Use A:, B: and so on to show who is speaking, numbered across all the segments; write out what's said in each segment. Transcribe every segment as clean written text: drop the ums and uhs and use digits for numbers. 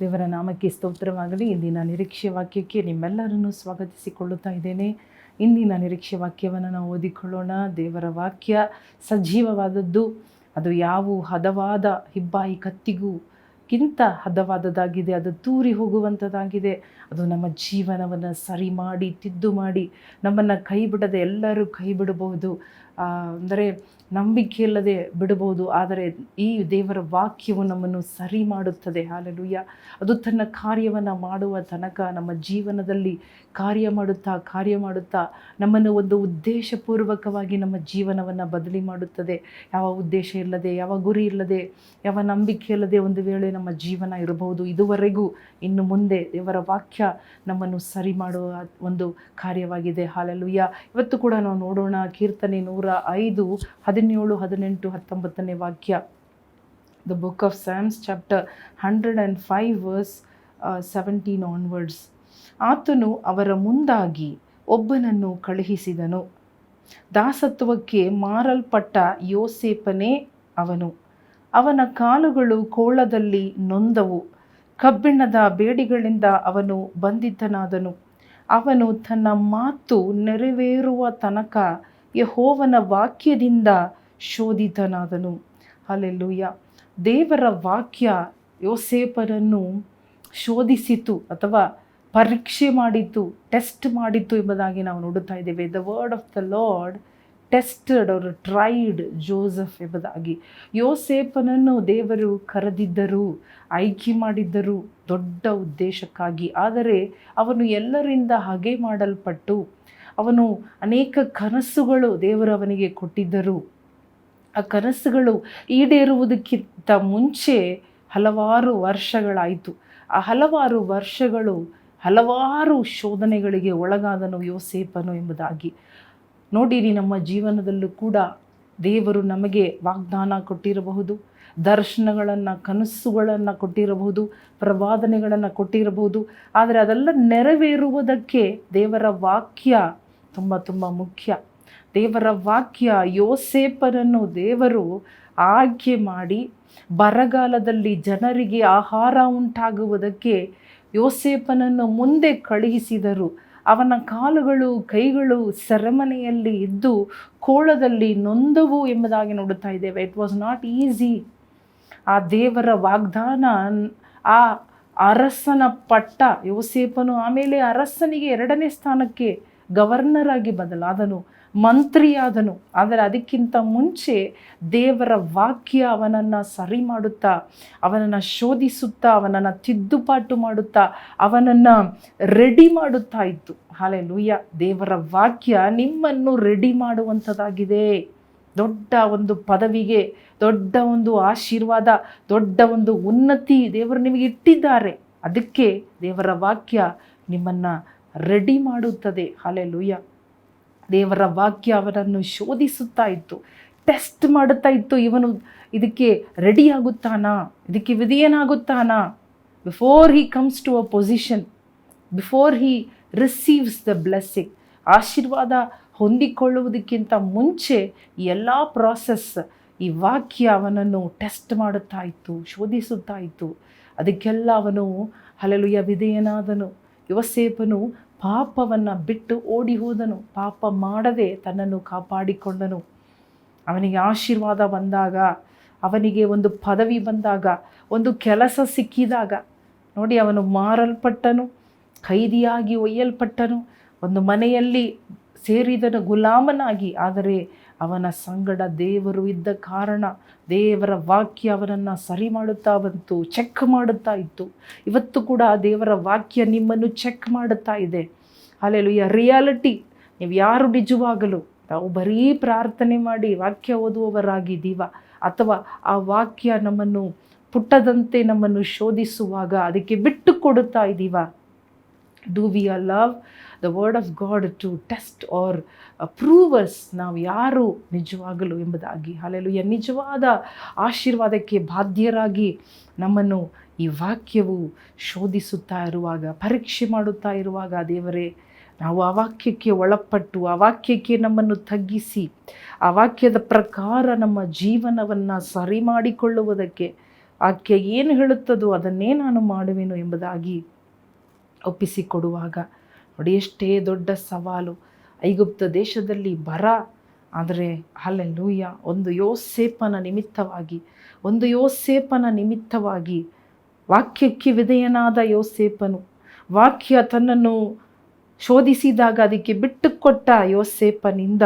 A: ದೇವರ ನಾಮಕ್ಕೆ ಸ್ತೋತ್ರವಾಗಲಿ. ಇಂದಿನ ನಿರೀಕ್ಷೆ ವಾಕ್ಯಕ್ಕೆ ನಿಮ್ಮೆಲ್ಲರನ್ನು ಸ್ವಾಗತಿಸಿಕೊಳ್ಳುತ್ತಾ ಇದ್ದೇನೆ. ಇಂದಿನ ನಿರೀಕ್ಷೆ ವಾಕ್ಯವನ್ನು ನಾವು ಓದಿಕೊಳ್ಳೋಣ. ದೇವರ ವಾಕ್ಯ ಸಜೀವವಾದದ್ದು, ಅದು ಯಾವ ಹದವಾದ ಹಿಬ್ಬಾಯಿ ಕತ್ತಿಗೂ ಗಿಂತ ಹದವಾದದ್ದಾಗಿದೆ. ಅದು ತೂರಿ ಹೋಗುವಂಥದ್ದಾಗಿದೆ. ಅದು ನಮ್ಮ ಜೀವನವನ್ನು ಸರಿ ಮಾಡಿ ತಿದ್ದು ಮಾಡಿ ನಮ್ಮನ್ನು ಕೈ ಬಿಡದೆ, ಎಲ್ಲರೂ ಕೈ ಬಿಡಬಹುದು, ಅಂದರೆ ನಂಬಿಕೆ ಇಲ್ಲದೆ ಬಿಡಬಹುದು. ಆದರೆ ಈ ದೇವರ ವಾಕ್ಯವು ನಮ್ಮನ್ನು ಸರಿ ಮಾಡುತ್ತದೆ. ಹಾಲೆಲೂಯ. ಅದು ತನ್ನ ಕಾರ್ಯವನ್ನು ಮಾಡುವ ತನಕ ನಮ್ಮ ಜೀವನದಲ್ಲಿ ಕಾರ್ಯ ಮಾಡುತ್ತಾ ನಮ್ಮನ್ನು ಒಂದು ಉದ್ದೇಶಪೂರ್ವಕವಾಗಿ ನಮ್ಮ ಜೀವನವನ್ನು ಬದಲಿ ಮಾಡುತ್ತದೆ. ಯಾವ ಉದ್ದೇಶ ಇಲ್ಲದೆ, ಯಾವ ಗುರಿ ಇಲ್ಲದೆ, ಯಾವ ನಂಬಿಕೆ ಇಲ್ಲದೆ ಒಂದು ವೇಳೆ ನಮ್ಮ ಜೀವನ ಇರಬಹುದು. ಇದುವರೆಗೂ ಇನ್ನು ಮುಂದೆ ದೇವರ ವಾಕ್ಯ ನಮ್ಮನ್ನು ಸರಿ ಮಾಡುವ ಒಂದು ಕಾರ್ಯವಾಗಿದೆ. ಹಾಲೆಲೂಯ. ಇವತ್ತು ಕೂಡ ನಾವು ನೋಡೋಣ ಕೀರ್ತನೆ 105, 17, 18, 19ನೇ ವಾಕ್ಯ. The book of Psalms chapter 105 verse 17 onwards. ಆತನು ಅವರ ಮುಂದಾಗಿ ಒಬ್ಬನನ್ನು ಕಳುಹಿಸಿದನು. ದಾಸತ್ವಕ್ಕೆ ಮಾರಲ್ಪಟ್ಟ ಯೋಸೇಫನೇ ಅವನು. ಅವನ ಕಾಲುಗಳು ಕೋಳದಲ್ಲಿ ನೊಂದವು. ಕಬ್ಬಿಣದ ಬೇಡಿಗಳಿಂದ ಅವನು ಬಂಧಿತನಾದನು. ಅವನು ತನ್ನ ಮಾತು ನೆರವೇರುವ ತನಕ ಯೆಹೋವನ ವಾಕ್ಯದಿಂದ ಶೋಧಿತನಾದನು. ಹಲ್ಲೆಲೂಯ. ದೇವರ ವಾಕ್ಯ ಯೋಸೇಫನನ್ನು ಶೋಧಿಸಿತು ಅಥವಾ ಪರೀಕ್ಷೆ ಮಾಡಿತು, ಟೆಸ್ಟ್ ಮಾಡಿತು ಎಂಬುದಾಗಿ ನಾವು ನೋಡುತ್ತಾ ಇದ್ದೇವೆ. The word of the lord tested ಅವರು ಟ್ರೈಡ್ ಜೋಸೆಫ್ ಎಂಬುದಾಗಿ. ಯೋಸೇಫನನ್ನು ದೇವರು ಕರೆದಿದ್ದರು, ಆಯ್ಕೆ ಮಾಡಿದ್ದರು ದೊಡ್ಡ ಉದ್ದೇಶಕ್ಕಾಗಿ. ಆದರೆ ಅವನು ಎಲ್ಲರಿಂದ ಹಾಗೆ ಮಾಡಲ್ಪಟ್ಟು ಅವನು ಅನೇಕ ಕನಸುಗಳು ದೇವರು ಅವನಿಗೆ ಕೊಟ್ಟಿದ್ದರು. ಆ ಕನಸುಗಳು ಈಡೇರುವುದಕ್ಕಿಂತ ಮುಂಚೆ ಹಲವಾರು ವರ್ಷಗಳಾಯಿತು. ಆ ಹಲವಾರು ವರ್ಷಗಳು ಹಲವಾರು ಶೋಧನೆಗಳಿಗೆ ಒಳಗಾದನು ಯೋಸೇಫನು ಎಂಬುದಾಗಿ. ನೋಡಿರಿ, ನಮ್ಮ ಜೀವನದಲ್ಲೂ ಕೂಡ ದೇವರು ನಮಗೆ ವಾಗ್ದಾನ ಕೊಟ್ಟಿರಬಹುದು, ದರ್ಶನಗಳನ್ನು, ಕನಸುಗಳನ್ನು ಕೊಟ್ಟಿರಬಹುದು, ಪ್ರವಾದನೆಗಳನ್ನು ಕೊಟ್ಟಿರಬಹುದು. ಆದರೆ ಅದೆಲ್ಲ ನೆರವೇರುವುದಕ್ಕೆ ದೇವರ ವಾಕ್ಯ ತುಂಬ ತುಂಬ ಮುಖ್ಯ. ದೇವರ ವಾಕ್ಯ ಯೋಸೇಫನನ್ನು ದೇವರು ಆಯ್ಕೆ ಮಾಡಿ ಬರಗಾಲದಲ್ಲಿ ಜನರಿಗೆ ಆಹಾರ ಉಂಟಾಗುವುದಕ್ಕೆ ಯೋಸೇಫನನ್ನು ಮುಂದೆ ಕಳುಹಿಸಿದರು. ಅವನ ಕಾಲುಗಳು ಕೈಗಳು ಸೆರೆಮನೆಯಲ್ಲಿ ಇದ್ದು ಕೋಳದಲ್ಲಿ ನೊಂದವು ಎಂಬುದಾಗಿ ನೋಡುತ್ತಾ ಇದ್ದೇವೆ. It was not easy. ಆ ದೇವರ ವಾಗ್ದಾನ, ಆ ಅರಸನ ಪಟ್ಟ, ಯೋಸೇಫನು ಆಮೇಲೆ ಅರಸನಿಗೆ 2ನೇ ಸ್ಥಾನಕ್ಕೆ ಗವರ್ನರ್ ಆಗಿ ಬದಲಾದನು, ಮಂತ್ರಿಯಾದನು. ಆದರೆ ಅದಕ್ಕಿಂತ ಮುಂಚೆ ದೇವರ ವಾಕ್ಯ ಅವನನ್ನು ಸರಿ ಮಾಡುತ್ತಾ, ಅವನನ್ನು ಶೋಧಿಸುತ್ತಾ, ಅವನನ್ನು ತಿದ್ದುಪಾಟು ಮಾಡುತ್ತಾ, ಅವನನ್ನು ರೆಡಿ ಮಾಡುತ್ತಾ ಇತ್ತು. ಹಲ್ಲೆಲೂಯಾ. ದೇವರ ವಾಕ್ಯ ನಿಮ್ಮನ್ನು ರೆಡಿ ಮಾಡುವಂಥದ್ದಾಗಿದೆ. ದೊಡ್ಡ ಒಂದು ಪದವಿಗೆ, ದೊಡ್ಡ ಒಂದು ಆಶೀರ್ವಾದ, ದೊಡ್ಡ ಒಂದು ಉನ್ನತಿ ದೇವರು ನಿಮಗೆ ಇಟ್ಟಿದ್ದಾರೆ. ಅದಕ್ಕೆ ದೇವರ ವಾಕ್ಯ ನಿಮ್ಮನ್ನು ರೆಡಿ ಮಾಡುತ್ತದೆ. ಹಲ್ಲೆಲೂಯಾ. ದೇವರ ವಾಕ್ಯ ಅವನನ್ನು ಶೋಧಿಸುತ್ತಾ ಇತ್ತು, ಟೆಸ್ಟ್ ಮಾಡುತ್ತಾ ಇತ್ತು. ಇವನು ಇದಕ್ಕೆ ರೆಡಿ ಆಗುತ್ತಾನಾ, ಇದಕ್ಕೆ ವಿಧೇಯನಾಗುತ್ತಾನಾ? Before he comes to a position, before he receives the blessing, ಆಶೀರ್ವಾದ ಹೊಂದಿಕೊಳ್ಳುವುದಕ್ಕಿಂತ ಮುಂಚೆ ಎಲ್ಲ ಪ್ರಾಸೆಸ್, ಈ ವಾಕ್ಯ ಅವನನ್ನು ಟೆಸ್ಟ್ ಮಾಡುತ್ತಾ ಇತ್ತು, ಶೋಧಿಸುತ್ತಾ ಇತ್ತು. ಅದಕ್ಕೆಲ್ಲ ಅವನು ಹಲ್ಲೆಲೂಯಾ ವಿಧೇಯನಾದನು. ಯೋಸೇಫನು ಪಾಪವನ್ನು ಬಿಟ್ಟು ಓಡಿ ಹೋದನು. ಪಾಪ ಮಾಡದೆ ತನ್ನನ್ನು ಕಾಪಾಡಿಕೊಂಡನು. ಅವನಿಗೆ ಆಶೀರ್ವಾದ ಬಂದಾಗ, ಅವನಿಗೆ ಒಂದು ಪದವಿ ಬಂದಾಗ, ಒಂದು ಕೆಲಸ ಸಿಕ್ಕಿದಾಗ, ನೋಡಿ, ಅವನು ಮಾರಲ್ಪಟ್ಟನು, ಖೈದಿಯಾಗಿ ಒಯ್ಯಲ್ಪಟ್ಟನು, ಒಂದು ಮನೆಯಲ್ಲಿ ಸೇರಿದನು ಗುಲಾಮನಾಗಿ. ಆದರೆ ಅವನ ಸಂಗಡ ದೇವರು ಇದ್ದ ಕಾರಣ ದೇವರ ವಾಕ್ಯ ಅವನನ್ನು ಸರಿ ಮಾಡುತ್ತಾ ಬಂತು, ಚೆಕ್ ಮಾಡುತ್ತಾ ಇತ್ತು. ಇವತ್ತು ಕೂಡ ದೇವರ ವಾಕ್ಯ ನಿಮ್ಮನ್ನು ಚೆಕ್ ಮಾಡುತ್ತಾ ಇದೆ. ಹಲ್ಲೆಲೂಯಾ. ರಿಯಾಲಿಟಿ, ನೀವು ಯಾರು ನಿಜವಾಗಲು ನಾವು ಬರೀ ಪ್ರಾರ್ಥನೆ ಮಾಡಿ ವಾಕ್ಯ ಓದುವವರಾಗಿದ್ದೀವ, ಅಥವಾ ಆ ವಾಕ್ಯ ನಮ್ಮನ್ನು ಪುಟ್ಟದಂತೆ ನಮ್ಮನ್ನು ಶೋಧಿಸುವಾಗ ಅದಕ್ಕೆ ಬಿಟ್ಟು ಕೊಡುತ್ತಾ ಇದ್ದೀವ? Do we allow the word of God to test or prove us ನಾವು ಯಾರು ನಿಜವಾಗಲು ಎಂಬುದಾಗಿ? ಹಲ್ಲೆಲೂಯಾ. ನಿಜವಾದ ಆಶೀರ್ವಾದಕ್ಕೆ ಬಾಧ್ಯರಾಗಿ ನಮ್ಮನ್ನು ಈ ವಾಕ್ಯವು ಶೋಧಿಸುತ್ತಾ ಇರುವಾಗ, ಪರೀಕ್ಷೆ ಮಾಡುತ್ತಾ ಇರುವಾಗ, ದೇವರೇ, ನಾವು ಆ ವಾಕ್ಯಕ್ಕೆ ಒಳಪಟ್ಟು, ಆ ವಾಕ್ಯಕ್ಕೆ ನಮ್ಮನ್ನು ತಗ್ಗಿಸಿ, ಆ ವಾಕ್ಯದ ಪ್ರಕಾರ ನಮ್ಮ ಜೀವನವನ್ನು ಸರಿ ಮಾಡಿಕೊಳ್ಳುವುದಕ್ಕೆ ವಾಕ್ಯ ಏನು ಹೇಳುತ್ತದೋ ಅದನ್ನೇ ನಾನು ಮಾಡುವೆನು ಎಂಬುದಾಗಿ ಒಪ್ಪಿಸಿಕೊಡುವಾಗ ನೋಡಿ, ಎಷ್ಟೇ ದೊಡ್ಡ ಸವಾಲು, ಐಗುಪ್ತ ದೇಶದಲ್ಲಿ ಬರ, ಆದರೆ ಹಲ್ಲೆಲೂಯ, ಒಂದು ಯೋಸೇಫನ ನಿಮಿತ್ತವಾಗಿ ವಾಕ್ಯಕ್ಕೆ ವಿಧೇಯನಾದ ಯೋಸೇಫನು, ವಾಕ್ಯ ತನ್ನನ್ನು ಶೋಧಿಸಿದಾಗ ಅದಕ್ಕೆ ಬಿಟ್ಟುಕೊಟ್ಟ ಯೋಸೇಫನಿಂದ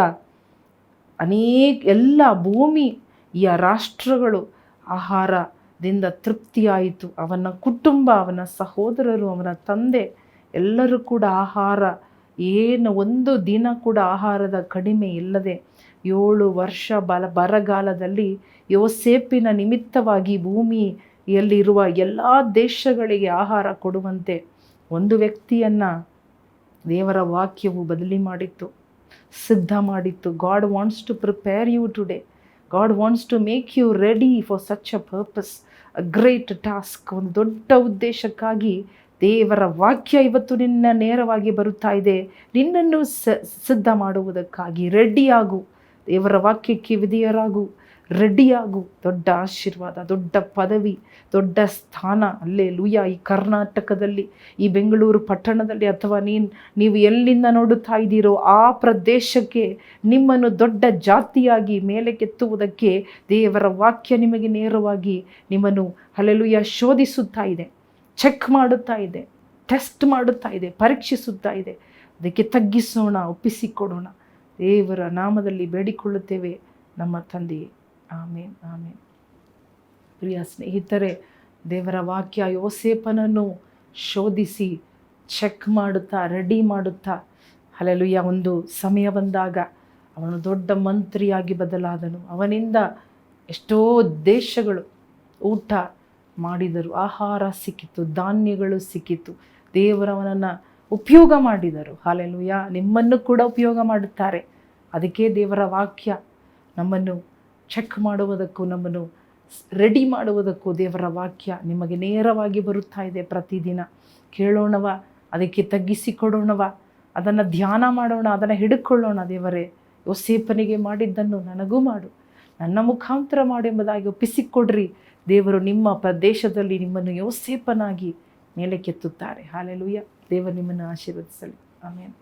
A: ಎಲ್ಲ ಭೂಮಿಯ ರಾಷ್ಟ್ರಗಳು ಆಹಾರದಿಂದ ತೃಪ್ತಿಯಾಯಿತು. ಅವನ ಕುಟುಂಬ, ಅವನ ಸಹೋದರರು, ಅವನ ತಂದೆ ಎಲ್ಲರೂ ಕೂಡ ಒಂದು ದಿನ ಕೂಡ ಆಹಾರದ ಕಡಿಮೆ ಇಲ್ಲದೆ 7 ವರ್ಷ ಬರಗಾಲದಲ್ಲಿ ಯೋಸೇಫಿನ ನಿಮಿತ್ತವಾಗಿ ಭೂಮಿಯಲ್ಲಿರುವ ಎಲ್ಲ ದೇಶಗಳಿಗೆ ಆಹಾರ ಕೊಡುವಂತೆ ಒಂದು ವ್ಯಕ್ತಿಯನ್ನು ದೇವರ ವಾಕ್ಯವು ಬದಲಿ ಮಾಡಿತ್ತು, ಸಿದ್ಧ ಮಾಡಿತ್ತು. God wants to prepare you today. God wants to make you ready for such a purpose, a great task. ಒಂದು ದೊಡ್ಡ ಉದ್ದೇಶಕ್ಕಾಗಿ ದೇವರ ವಾಕ್ಯ ಇವತ್ತು ನಿನ್ನ ನೇರವಾಗಿ ಬರುತ್ತಾ ಇದೆ. ನಿನ್ನನ್ನು ಸಿದ್ಧ ಮಾಡುವುದಕ್ಕಾಗಿ ರೆಡಿಯಾಗು. ದೇವರ ವಾಕ್ಯಕ್ಕೆ ವಿಧೇಯರಾಗು, ರೆಡಿಯಾಗು. ದೊಡ್ಡ ಆಶೀರ್ವಾದ, ದೊಡ್ಡ ಪದವಿ, ದೊಡ್ಡ ಸ್ಥಾನ. ಹಲ್ಲೆಲೂಯಾ. ಈ ಕರ್ನಾಟಕದಲ್ಲಿ, ಈ ಬೆಂಗಳೂರು ಪಟ್ಟಣದಲ್ಲಿ, ಅಥವಾ ನೀವು ಎಲ್ಲಿಂದ ನೋಡುತ್ತಾ ಇದ್ದೀರೋ ಆ ಪ್ರದೇಶಕ್ಕೆ ನಿಮ್ಮನ್ನು ದೊಡ್ಡ ಜಾತಿಯಾಗಿ ಮೇಲಕ್ಕೆತ್ತುವುದಕ್ಕೆ ದೇವರ ವಾಕ್ಯ ನಿಮಗೆ ನೇರವಾಗಿ ನಿಮ್ಮನ್ನು ಹಲ್ಲೆಲೂಯಾ ಶೋಧಿಸುತ್ತಾ ಇದೆ, ಚೆಕ್ ಮಾಡುತ್ತಾ ಇದೆ, ಟೆಸ್ಟ್ ಮಾಡುತ್ತಾ ಇದೆ, ಪರೀಕ್ಷಿಸುತ್ತಾ ಇದೆ. ಅದಕ್ಕೆ ತಗ್ಗಿಸೋಣ, ಒಪ್ಪಿಸಿಕೊಡೋಣ. ದೇವರ ನಾಮದಲ್ಲಿ ಬೇಡಿಕೊಳ್ಳುತ್ತೇವೆ ನಮ್ಮ ತಂದೆಯೇ. ಆಮೇನ್, ಆಮೇನ್. ಪ್ರಿಯ ಸ್ನೇಹಿತರೆ, ದೇವರ ವಾಕ್ಯ ಯೋಸೇಫನನ್ನು ಶೋಧಿಸಿ ಚೆಕ್ ಮಾಡುತ್ತಾ, ರೆಡಿ ಮಾಡುತ್ತಾ, ಹಲ್ಲೆಲೂಯಾ, ಒಂದು ಸಮಯ ಬಂದಾಗ ಅವನು ದೊಡ್ಡ ಮಂತ್ರಿಯಾಗಿ ಬದಲಾದನು. ಅವನಿಂದ ಎಷ್ಟೋ ದೇಶಗಳು ಊಟ ಮಾಡಿದರು, ಆಹಾರ ಸಿಕ್ಕಿತು, ಧಾನ್ಯಗಳು ಸಿಕ್ಕಿತು. ದೇವರವನನ್ನು ಉಪಯೋಗ ಮಾಡಿದರು. ಹಲ್ಲೆಲೂಯಾ. ನಿಮ್ಮನ್ನು ಕೂಡ ಉಪಯೋಗ ಮಾಡುತ್ತಾರೆ. ಅದಕ್ಕೆ ದೇವರ ವಾಕ್ಯ ನಮ್ಮನ್ನು ಚೆಕ್ ಮಾಡುವುದಕ್ಕೂ, ನಮ್ಮನ್ನು ರೆಡಿ ಮಾಡುವುದಕ್ಕೂ ದೇವರ ವಾಕ್ಯ ನಿಮಗೆ ನೇರವಾಗಿ ಬರುತ್ತಾ ಇದೆ. ಪ್ರತಿದಿನ ಕೇಳೋಣವ, ಅದಕ್ಕೆ ತಗ್ಗಿಸಿಕೊಡೋಣವ, ಅದನ್ನು ಧ್ಯಾನ ಮಾಡೋಣ, ಅದನ್ನು ಹಿಡ್ಕೊಳ್ಳೋಣ. ದೇವರೇ, ಯೋಸೇಫನಿಗೆ ಮಾಡಿದ್ದನ್ನು ನನಗೂ ಮಾಡು, ನನ್ನ ಮುಖಾಂತರ ಮಾಡು ಎಂಬುದಾಗಿ ಒಪ್ಪಿಸಿಕೊಡ್ರಿ. ದೇವರು ನಿಮ್ಮ ಪ್ರದೇಶದಲ್ಲಿ ನಿಮ್ಮನ್ನು ಯೋಸೇಫನಾಗಿ ಮೇಲಕ್ಕೆತ್ತುತ್ತಾರೆ. ಹಲ್ಲೆಲೂಯಾ. ದೇವರು ನಿಮ್ಮನ್ನು ಆಶೀರ್ವದಿಸಲಿ. ಆಮೇನ್.